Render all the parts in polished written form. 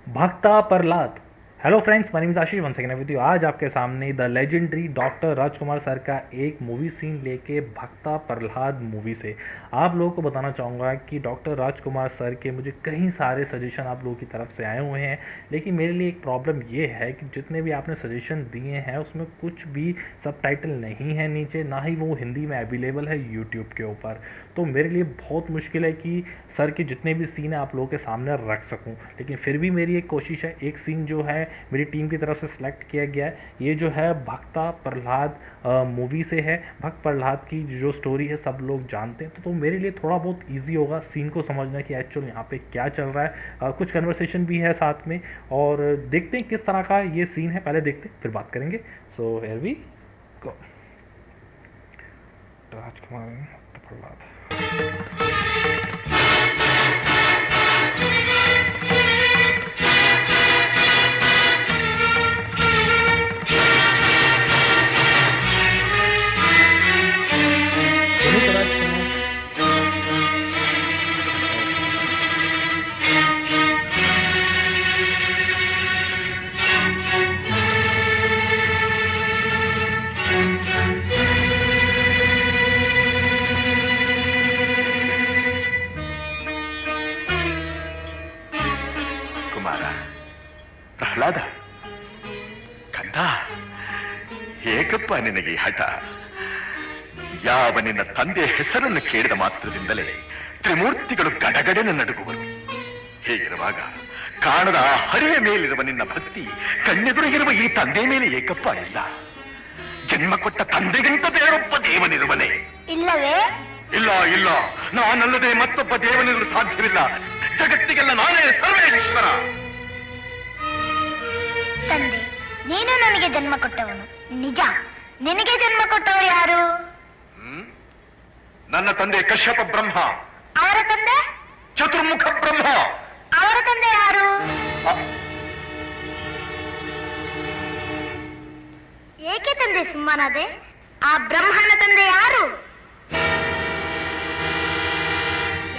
भक्ता Prahlad. Hello friends, my name is Ashish, one second with you. आज आपके सामने the legendary doctor Rajkumar sir का एक मूवी सीन लेके भक्ता प्रहलाद मूवी से आप लोगों को बताना चाहूँगा कि डॉक्टर राजकुमार सर के मुझे कई सारे सजेशन आप लोगों की तरफ से आए हुए हैं। लेकिन मेरे लिए एक प्रॉब्लम ये है कि जितने भी आपने सजेशन दिए हैं उसमें कुछ भी सबटाइटल नहीं है नीचे, ना ही वो हिंदी में अवेलेबल है यूट्यूब के ऊपर। तो मेरे लिए बहुत मुश्किल है कि सर के जितने भी सीन है आप लोगों के सामने रख सकूं। लेकिन फिर भी मेरी एक कोशिश है, एक सीन जो है मेरी टीम की तरफ से सिलेक्ट किया गया है। ये जो है भक्ता प्रहलाद मूवी से है। भक्त प्रहलाद की जो स्टोरी है सब लोग जानते हैं, तो मेरे लिए थोड़ा बहुत ईजी होगा सीन को समझना कि एक्चुअल यहाँ पे क्या चल रहा है। कुछ कन्वर्सेशन भी है साथ में, और देखते हैं किस तरह का ये सीन है। पहले देखते हैं फिर बात करेंगे। So here we go. राजकुमार भक्त प्रहलाद। पुनीत राजकुमार। ಕುಮಾರ, ಪ್ರಹ್ಲಾದ, ಕಂದ, ಹೇಗಪ್ಪ ನಿನಗೆ ಈ ಹಠ? ಯಾವ ನಿನ್ನ ತಂದೆಯ ಹೆಸರನ್ನು ಕೇಳಿದ ಮಾತ್ರದಿಂದಲೇ ತ್ರಿಮೂರ್ತಿಗಳು ಗಡಗಡನೆ ನಡುಗುವರು. ಹೀಗಿರುವಾಗ ಕಾಣದ ಆ ಹರಿಯ ಮೇಲಿರುವ ನಿನ್ನ ಭಕ್ತಿ ಕಣ್ಣೆದುರಿಗಿರುವ ಈ ತಂದೆ ಮೇಲೆ ಏಕಪ್ಪ ಇಲ್ಲ? ಜನ್ಮ ಕೊಟ್ಟ ತಂದೆಗಿಂತ ಬೇರೊಬ್ಬ ದೇವನಿರುವನೇ? ಇಲ್ಲವೇ? ಇಲ್ಲ ಇಲ್ಲ, ನಾನಲ್ಲದೆ ಮತ್ತೊಬ್ಬ ದೇವನಿರಲು ಸಾಧ್ಯವಿಲ್ಲ. ಜಗತ್ತಿಗೆಲ್ಲ ನಾನೇ ಸರ್ವೇಶ್ವರ. ತಂದೆ, ನೀನು ನನಗೆ ಜನ್ಮ ಕೊಟ್ಟವನು ನಿಜ. ನಿನಗೆ ಜನ್ಮ ಕೊಟ್ಟವರು ಯಾರು? ನನ್ನ ತಂದೆ ಕಶ್ಯಪ ಬ್ರಹ್ಮ. ಅವರ ತಂದೆ? ಚತುರ್ಮುಖ ಬ್ರಹ್ಮ. ಅವರ ತಂದೆ ಯಾರು? ಏಕೆ ತಂದೆ ಸುಮ್ಮನಾದೆ? ಆ ಬ್ರಹ್ಮನ ತಂದೆ ಯಾರು?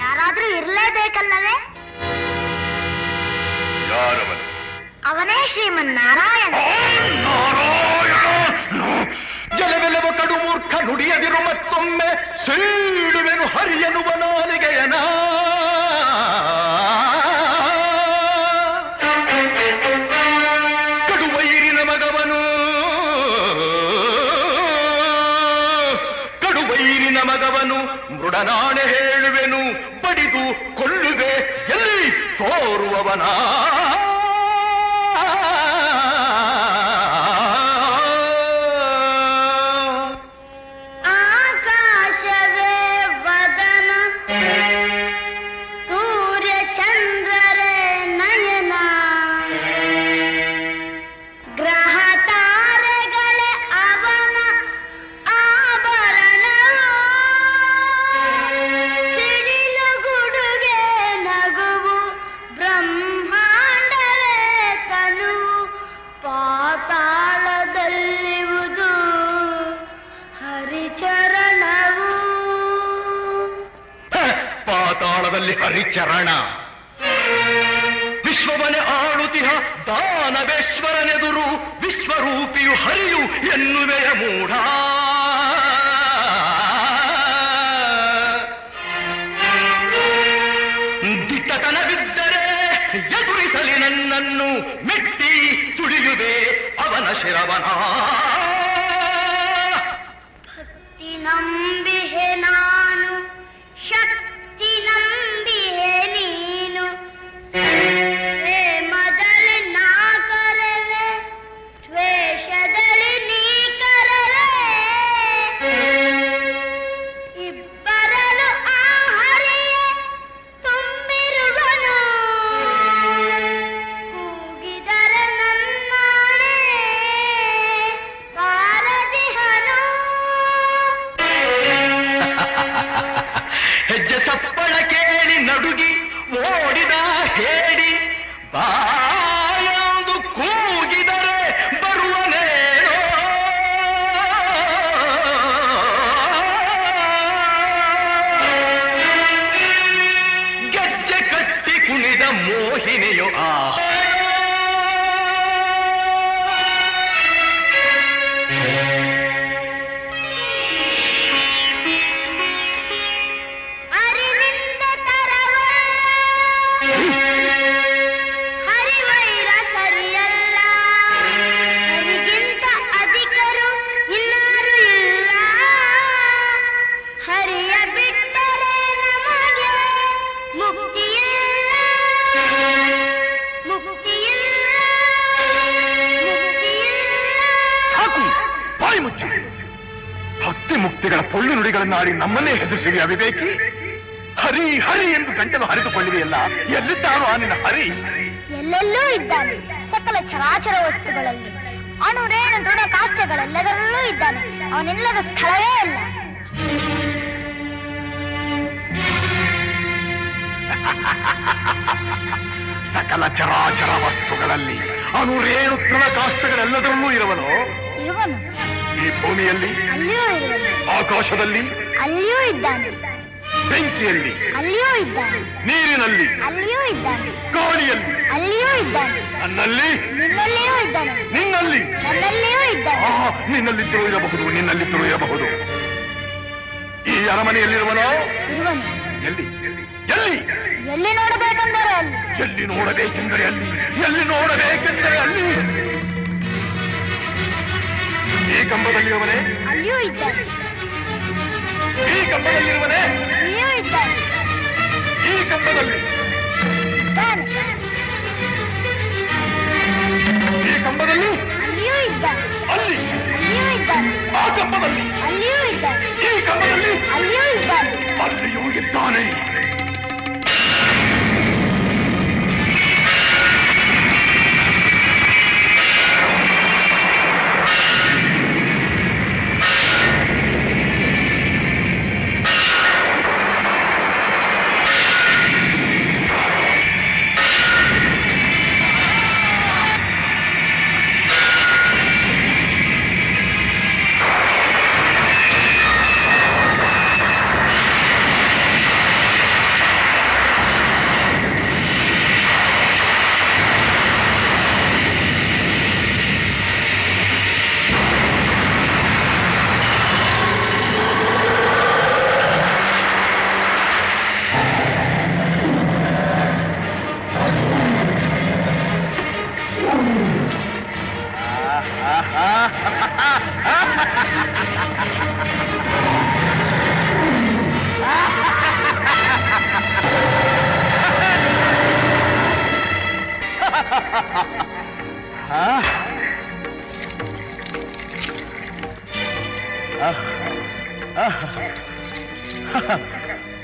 ಯಾರಾದ್ರೂ ಇರಲೇಬೇಕಲ್ಲವೇ? ಯಾರವನು? ಅವನೇ ಶ್ರೀಮನ್ನಾರಾಯಣ. ಜಲವೆಲವ ಕಡು ಮೂರ್ಖ ನುಡಿಯದಿರು ಮತ್ತೊಮ್ಮೆ ಸೀಳುವೆನು ಹರಿಯನುವ ನಾಲಿಗೆಯನ. ಕಡುವೈರಿನ ಮಗವನು, ಕಡುವೈರಿನ ಮಗವನು, ಮೃಡನಾಣೆ ಹೇಳುವೆನು, ಬಡಿದು ಕೊಲ್ಲುವೆ ಎಲ್ಲಿ ತೋರುವವನ. ಹರಿಚರಣ ವಿಶ್ವವನೇ ಆಳುತಿಹ ದಾನವೇಶ್ವರನೆದುರು ವಿಶ್ವರೂಪಿಯು ಹರಿಯು ಎನ್ನುವೆಯ ಮೂಢ. ದಿಟ್ಟತನವಿದ್ದರೆ ಎದುರಿಸಲಿ ನನ್ನನ್ನು, ಮೆಟ್ಟಿ ತುಳಿಯುವೆ ಅವನ ಶಿರವನ. ಭಕ್ತಿ ನಂಬಿಹೆ ನಾನು, ಶಕ್ತಿ ನಂಬಿಹೆ ನೀನು. ಪ್ರೇಮದಲ್ಲಿ ನಾ ಕರವೆ, ದ್ವೇಷದಲ್ಲಿ ನೀ ಕರವೆ. ಇಬ್ಬರಲು ಆ ಹರಿಯೇ ತುಂಬಿರುವನು. ಕೂಗಿದರೆ ನನ್ನಾಣೆ ಬಾರದಿಹನು. ಪೊಳ್ಳು ನುಡಿಗಳನ್ನಾಡಿ ನಮ್ಮನ್ನೇ ಹೆದರಿಸುವೆ ಅವಿವೇಕಿ. ಹರಿ ಹರಿ ಎಂದು ಗಂಟಲು ಹರಿದುಕೊಳ್ಳುವೆಯಲ್ಲ, ಎಲ್ಲಿದ್ದಾನು ಆ ನಿನ್ನ ಹರಿ? ಎಲ್ಲೆಲ್ಲೂ ಇದ್ದಾನೆ, ಸಕಲ ಚರಾಚರ ವಸ್ತುಗಳಲ್ಲಿ. ಅಣುರೇಣು ದೃಢ ಕಾಷ್ಟಗಳೆಲ್ಲದರಲ್ಲೂ ಇದ್ದಾನೆ. ಅವನಿಲ್ಲದ ಸ್ಥಳವೇ ಇಲ್ಲ. ಸಕಲ ಚರಾಚರ ವಸ್ತುಗಳಲ್ಲಿ ಅಣುರೇಣು ದೃಢ ಕಾಷ್ಟಗಳೆಲ್ಲದರಲ್ಲೂ ಇರುವನು. ಇರುವನು. ಈ ಭೂಮಿಯಲ್ಲಿ, ಅಲ್ಲಿಯೂ ಇರುವನು. ಆಕಾಶದಲ್ಲಿ, ಅಲ್ಲಿಯೂ ಇದ್ದಾನೆ. ಬೆಂಕಿಯಲ್ಲಿ, ಅಲ್ಲಿಯೂ ಇದ್ದಾನೆ. ನೀರಿನಲ್ಲಿ, ಅಲ್ಲಿಯೂ ಇದ್ದಾನೆ. ಗಾಳಿಯಲ್ಲಿ, ಅಲ್ಲಿಯೂ ಇದ್ದಾನೆ. ನನ್ನಲ್ಲಿ, ನಿನ್ನಲ್ಲಿಯೂ ಇದ್ದಾನೆ. ನಿನ್ನಲ್ಲಿ, ನನ್ನಲ್ಲಿಯೂ ಇದ್ದಾನೆ. ನಿನ್ನಲ್ಲಿದ್ದರೂ ಇರಬಹುದು, ನಿನ್ನಲ್ಲಿದ್ದರೂ ಇರಬಹುದು. ಈ ಅರಮನೆಯಲ್ಲಿರುವನೋ? ಇರುವನು. ಎಲ್ಲಿ ಎಲ್ಲಿ ಎಲ್ಲಿ ನೋಡಬೇಕೆಂದರೆ ಅಲ್ಲಿ. ಎಲ್ಲಿ ನೋಡಬೇಕೆಂದರೆ ಅಲ್ಲಿ, ಎಲ್ಲಿ ನೋಡಬೇಕೆಂದರೆ ಅಲ್ಲಿ. ಈ ಕಂಬದಲ್ಲಿರುವನೇ? ಅಲ್ಲಿಯೂ ಇದ್ದಾನೆ. ಈ ಕಂಬದಲ್ಲಿರುವನೇ? ಅಲ್ಲಿಯೂ ಇದ್ದಾನೆ. ಈ ಕಂಬದಲ್ಲಿ ಇದ್ದಾನೆ. ಈ ಕಂಬದಲ್ಲಿ ಅಲ್ಲಿಯೂ ಇದ್ದಾನೆ. ಅಲ್ಲಿ, ಅಲ್ಲಿಯೂ ಇದ್ದಾನೆ. ಆ ಕಂಬದಲ್ಲಿ, ಅಲ್ಲಿಯೂ ಇದ್ದಾನೆ. ಈ ಕಂಬದಲ್ಲಿ, ಅಲ್ಲಿಯೂ ಇದ್ದಾನೆ. ಅಲ್ಲಿಯೂ ಇದ್ದಾನೆ.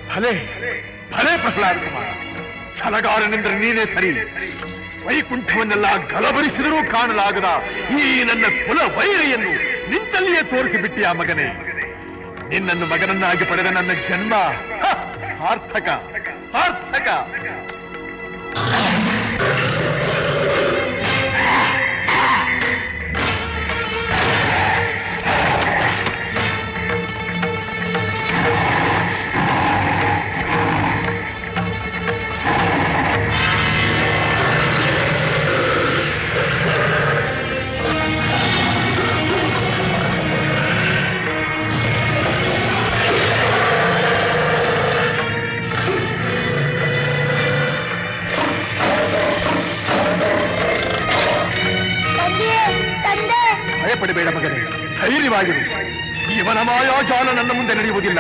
ಭಲೆ ಭಲೆ ಪ್ರಹ್ಲಾದ ಕುಮಾರ, ಛಲಗಾರನೆಂದರೆ ನೀನೇ ಸರಿ. ವೈಕುಂಠವನ್ನೆಲ್ಲ ಗಲಭರಿಸಿದರೂ ಕಾಣಲಾಗದ ಈ ನನ್ನ ಕುಲ ವೈರಿಯನ್ನು ನಿಂತಲ್ಲಿಯೇ ತೋರಿಸಿಬಿಟ್ಟಿಯ ಮಗನೇ. ನಿನ್ನನ್ನು ಮಗನನ್ನಾಗಿ ಪಡೆದ ನನ್ನ ಜನ್ಮ ಸಾರ್ಥಕ ಸಾರ್ಥಕ. ಭಯಪಡಬೇಡ ಮಗನೇ, ಧೈರ್ಯವಾಗಿರು. ಇವನ ಮಾಯಾಜಾಲ ನನ್ನ ಮುಂದೆ ನಡೆಯುವುದಿಲ್ಲ.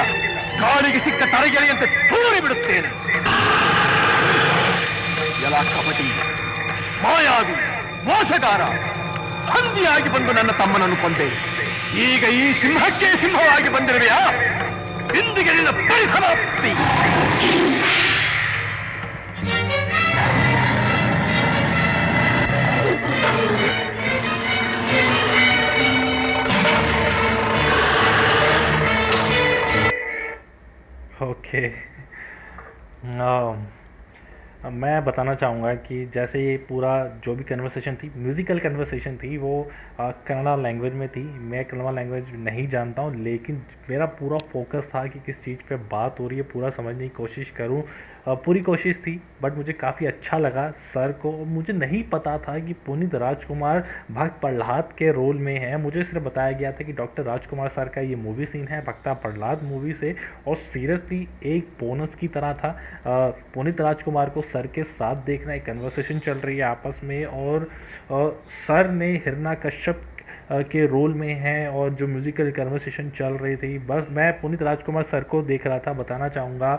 ಕಾಳಿಗೆ ಸಿಕ್ಕ ತರಗೆರೆಯಂತೆ ತೂರಿ ಬಿಡುತ್ತೇನೆ. ಎಲ್ಲ ಕಪಟಿ, ಮಾಯಾವಿ, ಮೋಸಗಾರ, ಹಂದಿಯಾಗಿ ಬಂದು ನನ್ನ ತಮ್ಮನನ್ನು ಕೊಂದೆ. ಈಗ ಈ ಸಿಂಹಕ್ಕೆ ಸಿಂಹವಾಗಿ ಬಂದಿರುವೆಯಾ? ಇಂದಿಗೆ ನಿನ್ನ ಪರಿಸಮಾಪ್ತಿ. ओके मैं बताना चाहूँगा कि जैसे ये पूरा जो भी कन्वर्सेशन थी, म्यूज़िकल कन्वर्सेशन थी, वो कन्नड़ा लैंग्वेज में थी. मैं कन्नड़ा लैंग्वेज नहीं जानता हूँ, लेकिन मेरा पूरा फोकस था कि किस चीज़ पे बात हो रही है, पूरा समझने की कोशिश करूँ. पूरी कोशिश थी, बट मुझे काफ़ी अच्छा लगा सर को. मुझे नहीं पता था कि पुनीत राजकुमार भक्त प्रहलाद के रोल में है. मुझे सिर्फ बताया गया था कि डॉक्टर राजकुमार सर का ये मूवी सीन है भक्ता प्रहलाद मूवी से, और सीरियसली एक बोनस की तरह था. पुनीत राजकुमार को सर के साथ देखना, एक कन्वर्सेशन चल रही है आपस में, और सर ने हिरण्यकश्यप के रोल में है, और जो म्यूज़िकल कन्वर्सेशन चल रही थी, बस मैं पुनीत राजकुमार सर को देख रहा था. बताना चाहूँगा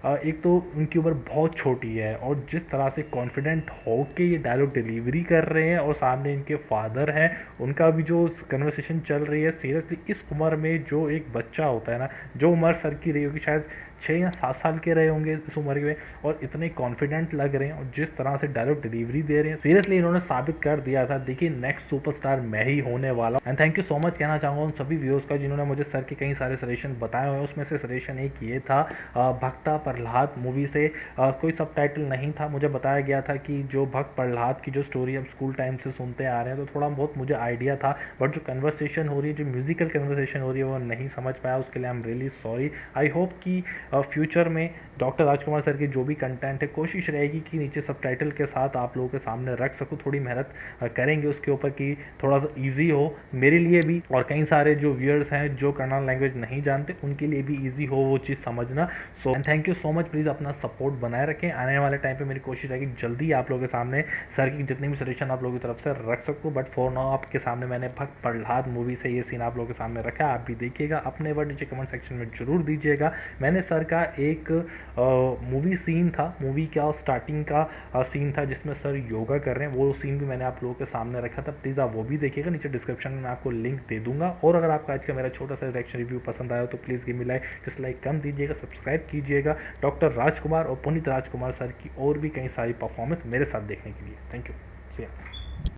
एक तो उनकी उम्र बहुत छोटी है और जिस तरह से कॉन्फिडेंट हो के ये डायलॉग डिलीवरी कर रहे हैं और सामने इनके फादर हैं, उनका भी जो कन्वर्सेशन चल रही है, सीरियसली इस उम्र में जो एक बच्चा होता है ना, जो उम्र सर की रही होगी शायद 6 या 7 साल के रहे होंगे इस उम्र में, और इतने कॉन्फिडेंट लग रहे हैं और जिस तरह से डायलॉग डिलीवरी दे रहे हैं, सीरियसली इन्होंने साबित कर दिया था। देखिए नेक्स्ट सुपरस्टार मैं ही होने वाला। And thank you so much कहना चाहूँगा उन सभी व्यूअर्स का जिन्होंने मुझे सर के कई सारे सजेशन बताए हुए हैं। उसमें से सजेशन एक ये था, भक्ता प्रहलाद मूवी से कोई सब नहीं था, मुझे बताया गया था कि जो भक्त प्रहलाद की जो स्टोरी हम स्कूल टाइम से सुनते आ रहे हैं, तो थोड़ा बहुत मुझे आइडिया था, बट जो कन्वर्सेशन हो रही है, जो म्यूजिकल कन्वर्सेशन हो रही है, वो नहीं समझ पाया। उसके लिए I am really sorry. I hope कि फ्यूचर में डॉक्टर राजकुमार सर की जो भी कंटेंट है, कोशिश रहेगी कि नीचे सबटाइटल के साथ आप लोगों के सामने रख सकूँ। थोड़ी मेहनत करेंगे उसके ऊपर कि थोड़ा सा ईजी हो मेरे लिए भी, और कई सारे जो व्यूअर्स हैं जो कन्नड़ लैंग्वेज नहीं जानते उनके लिए भी ईजी हो वो चीज़ समझना। So and thank you so much. Please अपना सपोर्ट बनाए रखें। आने वाले टाइम पे मेरी कोशिश रहेगी जल्दी आप लोगों के सामने सर की जितनी भी सजेशन आप लोगों की तरफ से रख सकूँ, बट फॉर नाउ आपके सामने मैंने भक्त प्रहलाद मूवी से ये सीन आप लोगों के सामने रखा है। आप भी देखिएगा, अपने वर्ड नीचे कमेंट सेक्शन में जरूर दीजिएगा। मैंने सर का एक मूवी सीन था, मूवी का स्टार्टिंग का सीन था जिसमें सर योगा कर रहे हैं, वो सीन भी मैंने आप लोगों के सामने रखा था। प्लीज़ आप वो भी देखिएगा, नीचे डिस्क्रिप्शन में आपको लिंक दे दूंगा। और अगर आपको आज का मेरा छोटा सा रिएक्शन रिव्यू पसंद आया तो please give me like, dislike कम दीजिएगा, सब्सक्राइब कीजिएगा डॉक्टर राजकुमार और पुनीत राजकुमार सर की और भी कई सारी परफॉर्मेंस मेरे साथ देखने के लिए। Thank you.